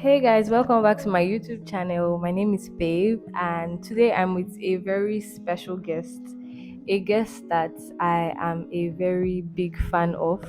Hey guys, welcome back to my YouTube channel. My name is Babe, and today I'm with a very special guest, a guest that I am a very big fan of.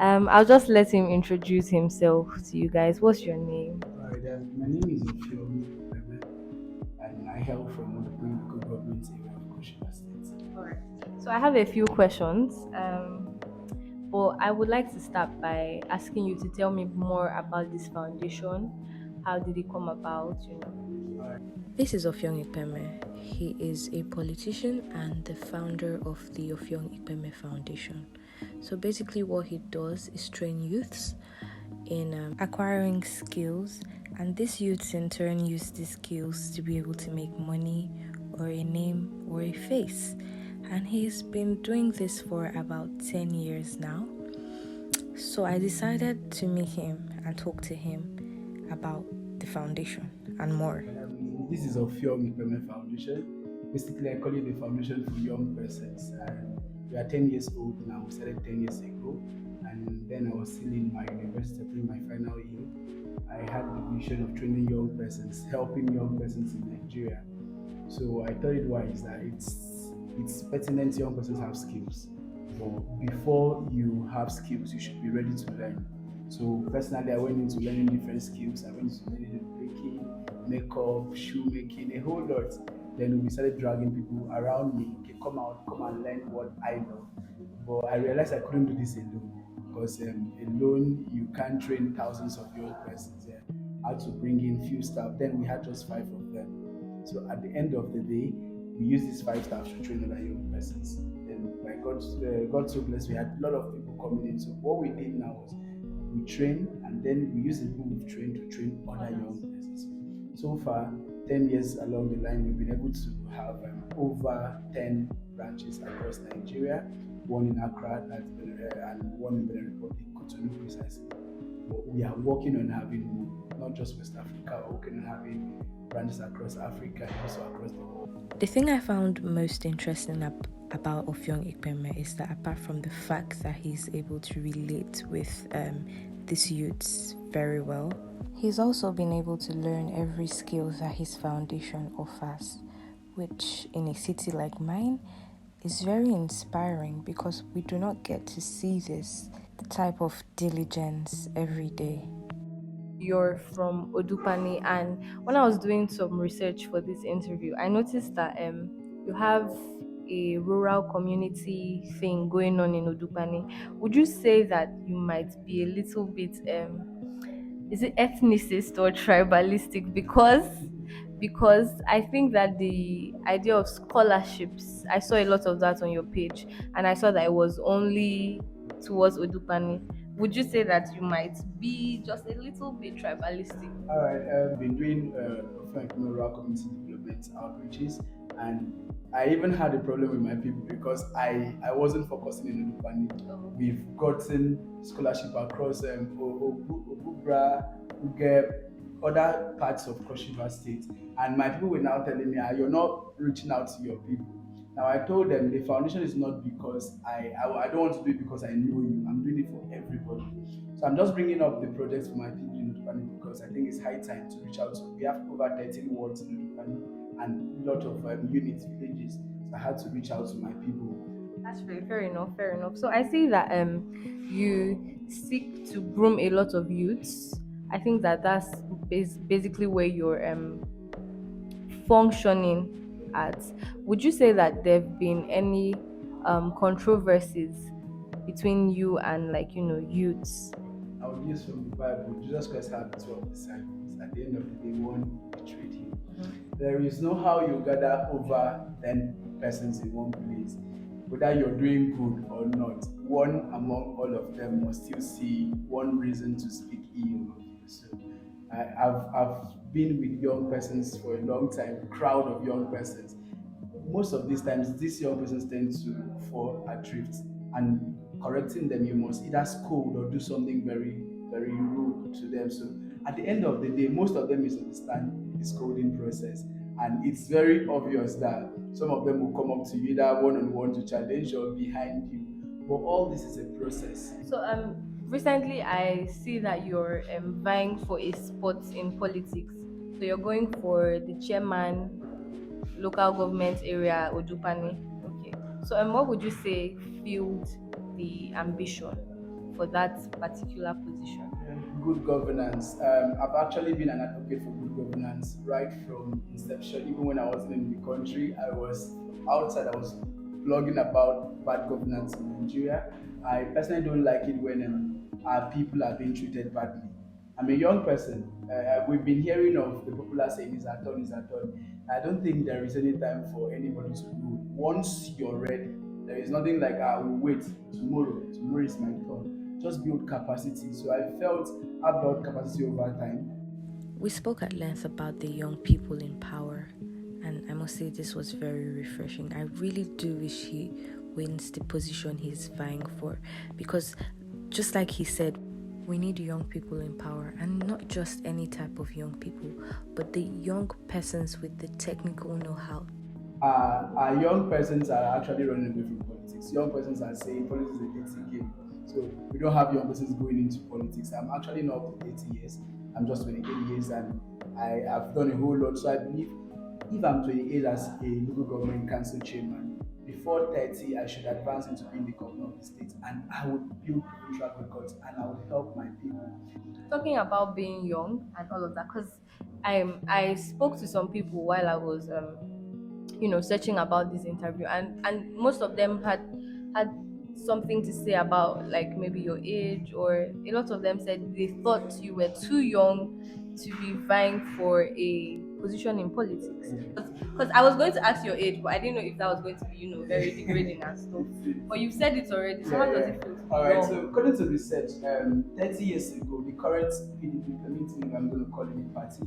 I'll just let him introduce himself to you guys. What's your name? Alright, my name is Ofiomi Ikpeme, and I hail from the local government area of Koshima State. Alright. So I have a few questions, but I would like to start by asking you to tell me more about this foundation. How did it come about? Alright, This is Offiong Ikpeme. He is a politician and the founder of the Offiong Ikpeme Foundation. So basically, what he does is train youths in acquiring skills, and these youths in turn use these skills to be able to make money or a name or a face. And he's been doing this for about 10 years now. So I decided to meet him and talk to him about the foundation and more. this is Offiong Ikpeme Foundation. Basically, I call it the foundation for young persons. And we are 10 years old now. We started 10 years ago, and then I was still in my university doing my final year. I had the vision of training young persons, helping young persons in Nigeria. So I thought it wise that it's pertinent young persons have skills. But before you have skills, you should be ready to learn. So personally, I went into learning different skills. I went into learning baking, makeup, shoemaking, a whole lot. Then we started dragging people around me. Okay, come out, come and learn what I know. But I realized I couldn't do this alone because alone you can't train thousands of young persons. Yeah. I had to bring in few staff. Then we had just five of them. So at the end of the day, we use these five staff to train other young persons. And by God so blessed, we had a lot of people coming in. So what we did now was we train and then we use the people we've trained to train other young persons. So far, 10 years along the line, we've been able to have over 10 branches across Nigeria, one in Accra and one in the Republic, Cotonou precisely. But we are working on having more, not just West Africa, we're working on having branches across Africa and also across the world. The thing I found most interesting about Offiong Ikpeme is that apart from the fact that he's able to relate with these youths very well, he's also been able to learn every skill that his foundation offers, which in a city like mine is very inspiring because we do not get to see this type of diligence every day. You're from Odupani, and when I was doing some research for this interview, I noticed that you have a rural community thing going on in Odupani. Would you say that you might be a little bit is it ethnicist or tribalistic? Because I think that the idea of scholarships, I saw a lot of that on your page, and I saw that it was only towards Odupani. Would you say that you might be just a little bit tribalistic? All right, I've been doing rural community development outreaches, and I even had a problem with my people because I wasn't focusing in Olupani. Oh. We've gotten scholarship across Obubra, Ugeb, other parts of Cross River State, and my people were now telling me, "You're not reaching out to your people." Now I told them the foundation is not because I don't want to do it because I know you. I'm doing it for everybody. So I'm just bringing up the projects for my people in Udupani because I think it's high time to reach out. So we have over 13 wards in Udupani and a lot of units, villages. So I had to reach out to my people. That's very fair enough. Fair enough. So I see that you seek to groom a lot of youths. I think that that's basically where you're functioning at. Would you say that there've been any controversies between you and youths? I would use from the Bible, Jesus Christ had 12 disciples. At the end of the day, one betrayed him. There is no how you gather over 10 persons in one place, whether you're doing good or not. One among all of them must still see one reason to speak ill of you. So I've been with young persons for a long time, crowd of young persons. Most of these times, these young persons tend to fall adrift, and correcting them, you must either scold or do something very, very rude to them. So at the end of the day, most of them misunderstand the scolding process, and it's very obvious that some of them will come up to you either one on one to challenge or behind you. But all this is a process. So recently I see that you're vying for a spot in politics. So you're going for the chairman, local government area, Odupani. Okay. So what would you say fueled the ambition for that particular position? Good governance. I've actually been an advocate for good governance right from inception. Even when I wasn't in the country, I was outside. I was blogging about bad governance in Nigeria. I personally don't like it when our people are being treated badly. I'm a young person. We've been hearing of the popular saying, "Is our turn, is our turn." I don't think there is any time for anybody to do. Once you're ready, there is nothing like I will wait tomorrow. Tomorrow is my turn. Just build capacity. So I felt I built capacity over time. We spoke at length about the young people in power, and I must say this was very refreshing. I really do wish he wins the position he's vying for, because just like he said, we need young people in power, and not just any type of young people, but the young persons with the technical know-how. Our young persons are actually running away from politics. Young persons are saying politics is a dirty game. So we don't have young persons going into politics. I'm actually not up to 80 years. I'm just 28 years and I have done a whole lot. So I believe if I'm 28 as a local government council chairman, before 30, I should advance into being the governor of the state and I would build provincial records and I would help my people. Talking about being young and all of that, because I spoke to some people while I was searching about this interview, and most of them had something to say about like maybe your age, or a lot of them said they thought you were too young to be vying for a position in politics. Because I was going to ask your age, but I didn't know if that was going to be very degrading and stuff. But you've said it already, so how does it feel to be All right. young? So according to research, 30 years ago, the current PDP, permitting, I'm going to call it the party,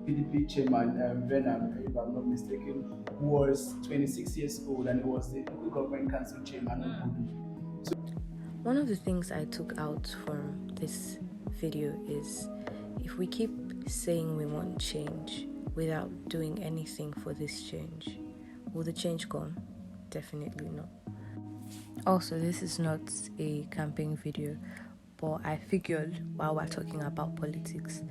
PDP chairman, Venom, if I'm not mistaken, was 26 years old and he was the local government council chairman of Odu. One of the things I took out from this video is, if we keep saying we want change without doing anything for this change, will the change come? Definitely not. Also, this is not a campaign video, but I figured while we're talking about politics,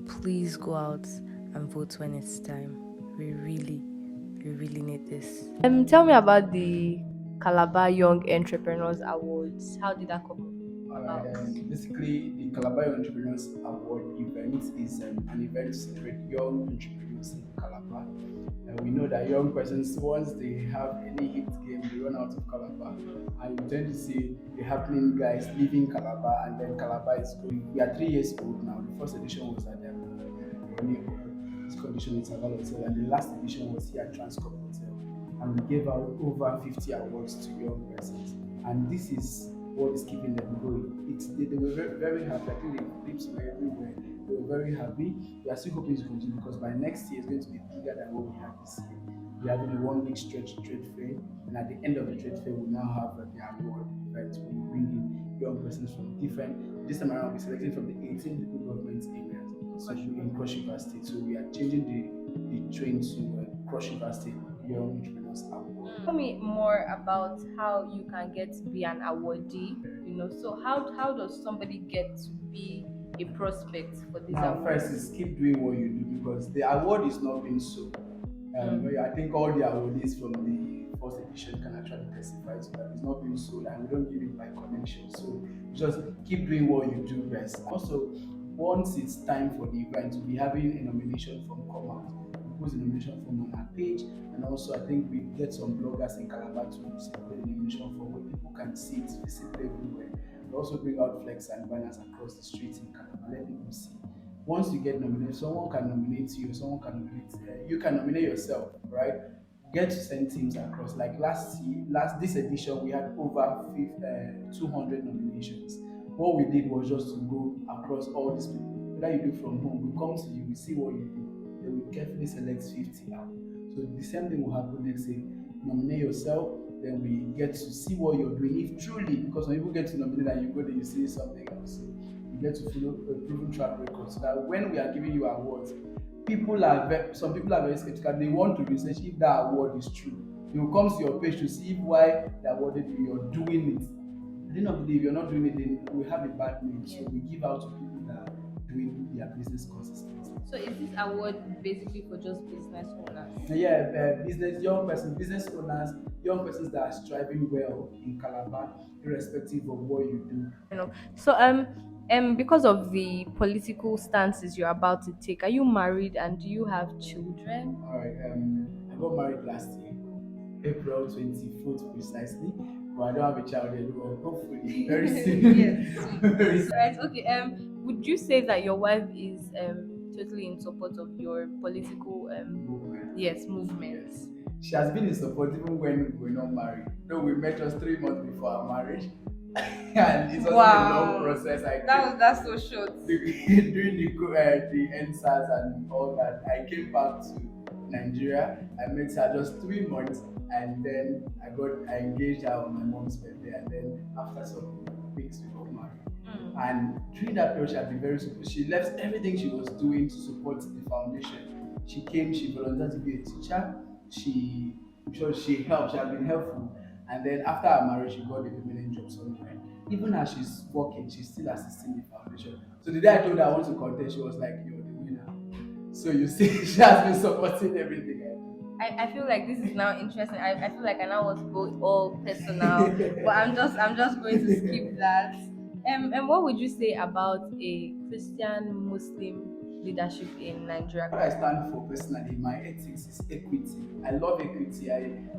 please go out and vote when it's time. We really need this. Tell me about the Calabar Young Entrepreneurs Awards. How did that come about? Alright, basically, the Calabar Entrepreneurs Award event is an event to celebrate young entrepreneurs in Calabar. And we know that young persons, once they have any hit game, they run out of Calabar. And you tend to see the happening guys leaving Calabar, and then Calabar is going. We are 3 years old now. The first edition was at this condition with Saval Hotel, and the last edition was here at Transcorp Hotel. And we gave out over 50 awards to young persons. And this is what is keeping them going. They were very happy. I think the clips were everywhere. They were very happy. We are still hoping to continue because by next year it's going to be bigger than what we had this year. We're having a 1 week stretch trade fair, and at the end of the trade fair, we now have the award event where we bring in young persons from different. This time around, we're selecting from the 18 local government areas. So in Cross River State. So we are changing the train to Cross River State Young Entrepreneurs Award. Tell me more about how you can get to be an awardee. So how does somebody get to be a prospect for this Now, award? first is keep doing what you do because the award is not being sold. I think all the awardees from the first edition can actually testify to that. It's not being sold and we don't give it by connection. So just keep doing what you do best. Also, once it's time for the event, we'll be having a nomination form come out. We post the nomination form on our page, and also I think we get some bloggers in Calabar to circulate the nomination form where people can see it visible everywhere. We also bring out flex and banners across the streets in Calabar, let people see. Once you get nominated, someone can nominate you, someone can nominate you can nominate yourself, right? Get to send teams across. Like this edition, we had over 200 nominations. What we did was just to go across all these people. Whether you do from home, we come to you, we see what you do, then we carefully select 50 out. So the same thing will happen next year. Nominate yourself, then we get to see what you're doing. If truly, because when people get to nominate and you go there, you see something else. So you get to follow a proven track record so that when we are giving you awards, some people are very skeptical. They want to research if that award is true. They will come to your page to see why they awarded you. You're doing it. at the end of the day, if you're not doing it, then we have a bad name. So we give out to people that are doing their business consistently. So is this award basically for just business owners? Yeah, young persons, business owners, young persons that are striving well in Calabar, irrespective of what you do. So because of the political stances you're about to take, are you married and do you have children? All right, I got married last year, April 24th precisely, but I don't have a child yet. Well, hopefully, very soon. Yes. Very soon. Right. Okay. Would you say that your wife is totally in support of your political Movement. yes movements? Yes. She has been in support even when we were not married. Though we met just 3 months before our marriage, and it was a long process. That's so short. During the NSAS and all that, I came back to Nigeria. I met her just 3 months, and then I engaged her on my mom's birthday, and then after some weeks we got married. And during that period, she had been very supportive. She left everything she was doing to support the foundation. She came, she volunteered to be a teacher. She helped, she has been helpful. And then after her marriage, she got a permanent job somewhere. Even as she's working, she's still assisting the foundation. So the day I told her I want to contest, she was like, "You're the winner." So you see, she has been supporting everything I do. I feel like this is now interesting. I feel like I now want to go all personal, but I'm just going to skip that. And what would you say about a Christian Muslim leadership in Nigeria? What I stand for personally, my ethics is equity. I love equity.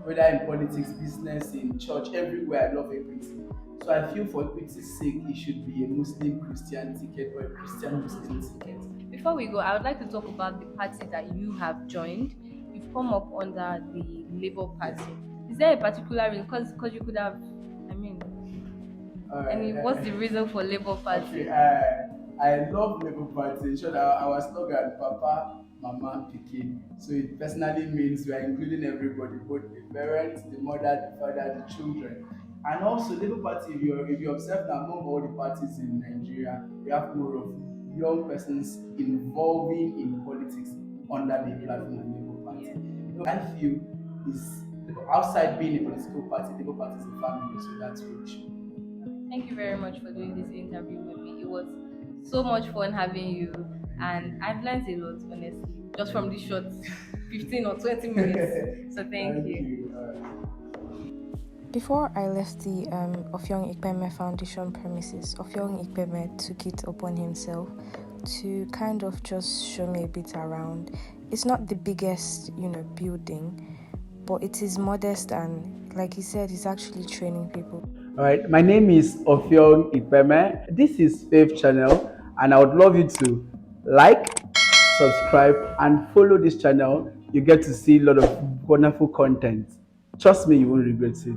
Whether in politics, business, in church, everywhere, I love equity. So I feel for equity's sake, it should be a Muslim Christian ticket or a Christian Muslim ticket. Before we go, I would like to talk about the party that you have joined. You've come up under the Labour Party. Is there a particular reason? Because you could have, I mean, what's the reason for Labour Party? Okay, I love Labour Party. In short, our slogan, Papa, Mama, Pikin. So it personally means we are including everybody, both the parents, the mother, the father, the children. And also, Labour Party, if you observe that among all the parties in Nigeria, we have more of young persons involving in politics under the platform of Labour Party. I feel is outside being a political party, Labour Party is a family, so that's what we should. Thank you very much for doing this interview with me. It was so much fun having you, and I've learned a lot, honestly, just from this short 15 or 20 minutes. So thank you. Before I left the Offiong Ikpeme Foundation premises, Offiong Ikpeme took it upon himself to kind of just show me a bit around. It's not the biggest, building, but it is modest, and like he said, he's actually training people. All right, my name is Offiong Ikpeme. This is Faith Channel, and I would love you to like, subscribe, and follow this channel. You get to see a lot of wonderful content. Trust me, you won't regret it.